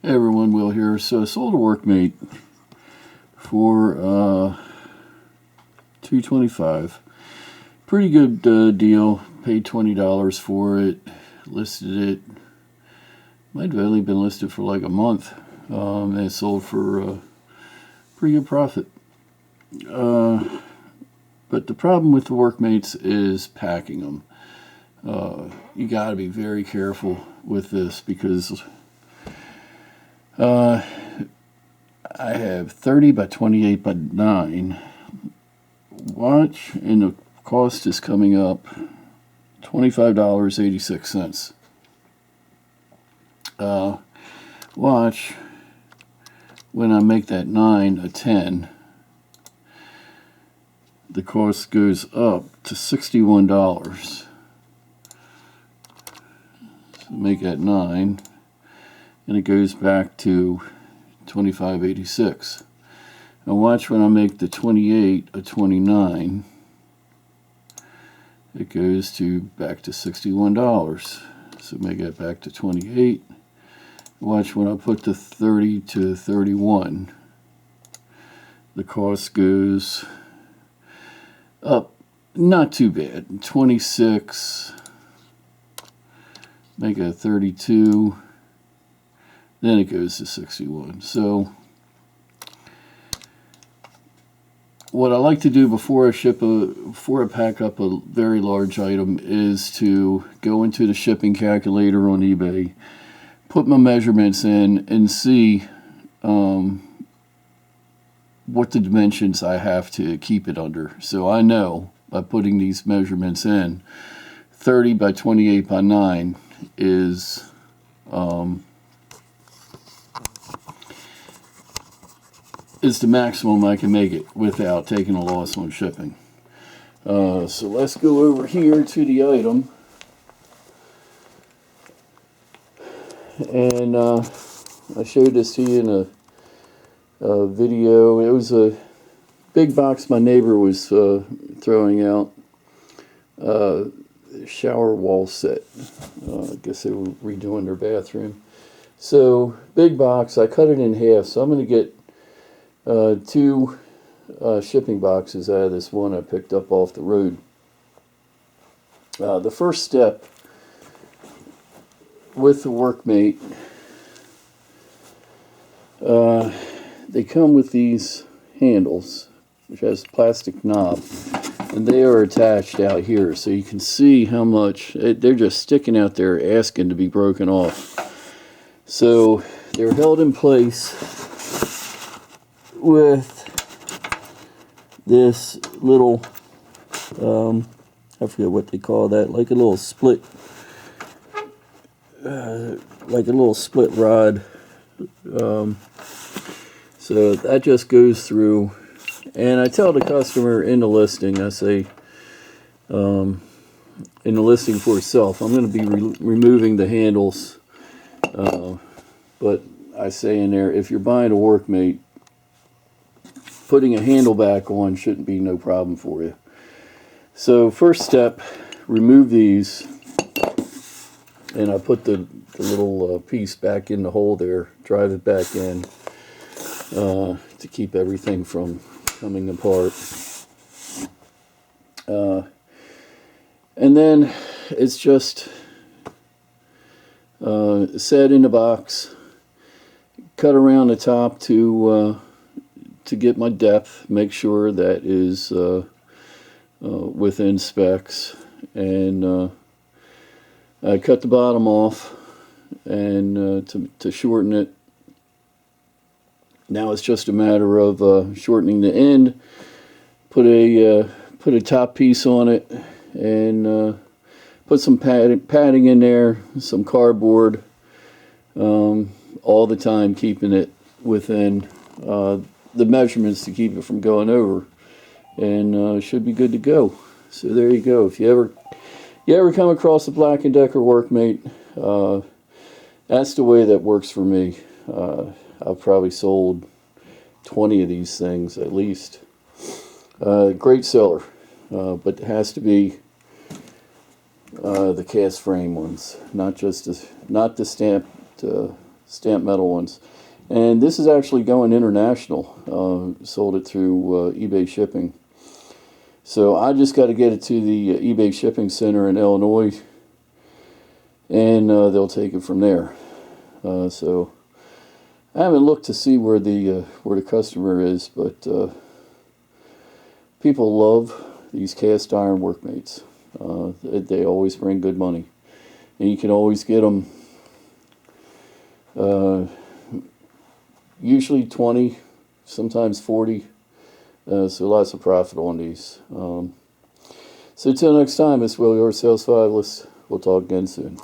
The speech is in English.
Hey everyone, Will here. So I sold a Workmate for $225. Pretty good deal. Paid $20 for it. Listed it. Might have only been listed for like a month. And it sold for pretty good profit. But the problem with the Workmates is packing them. You got to be very careful with this because I have 30 by 28 by 9 watch, and the cost is coming up $25.86. Watch, when I make that 9 a 10, the cost goes up to $61. So make that 9. And it goes back to $25.86. Now watch when I make the 28 a 29, it goes back to $61. So make that back to 28. Watch when I put the 30 to 31, the cost goes up, not too bad, 26, make it 32. Then it goes to 61. So what I like to do before I pack up a very large item is to go into the shipping calculator on eBay, put my measurements in, and see what the dimensions I have to keep it under. So I know by putting these measurements in, 30 by 28 by 9 is the maximum I can make it without taking a loss on shipping. So let's go over here to the item. And I showed this to you in a video. It was a big box my neighbor was throwing out. Shower wall set. I guess they were redoing their bathroom. So, big box. I cut it in half. So I'm going to get 2 shipping boxes out of this one I picked up off the road. The first step with the Workmate, they come with these handles, which has a plastic knob, and they are attached out here, so you can see how much they're just sticking out there asking to be broken off. So they're held in place with this little, I forget what they call that, like a little split, rod. So that just goes through, and I tell the customer in the listing, I say, in the listing for itself, I'm going to be removing the handles, but I say in there, if you're buying a Workmate, putting a handle back on shouldn't be no problem for you. So first step, remove these, and I put the little piece back in the hole there, drive it back in to keep everything from coming apart. And then it's just set in the box, cut around the top to get my depth, make sure that is within specs, and I cut the bottom off and to shorten it. Now it's just a matter of shortening the end, put a top piece on it, and put some padding in there, some cardboard, all the time keeping it within the measurements to keep it from going over, and should be good to go. So there you go. If you ever come across a Black & Decker Workmate, that's the way that works for me. I've probably sold 20 of these things at least. Great seller, but it has to be the cast frame ones, not the stamped stamped metal ones. And this is actually going international. Sold it through eBay shipping. So I just got to get it to the eBay shipping center in Illinois, and they'll take it from there. So I haven't looked to see where the customer is, but people love these cast iron Workmates. They always bring good money, and you can always get them. Usually 20, sometimes 40. So lots of profit on these. So until next time, it's Willie, your Sales 5. We'll talk again soon.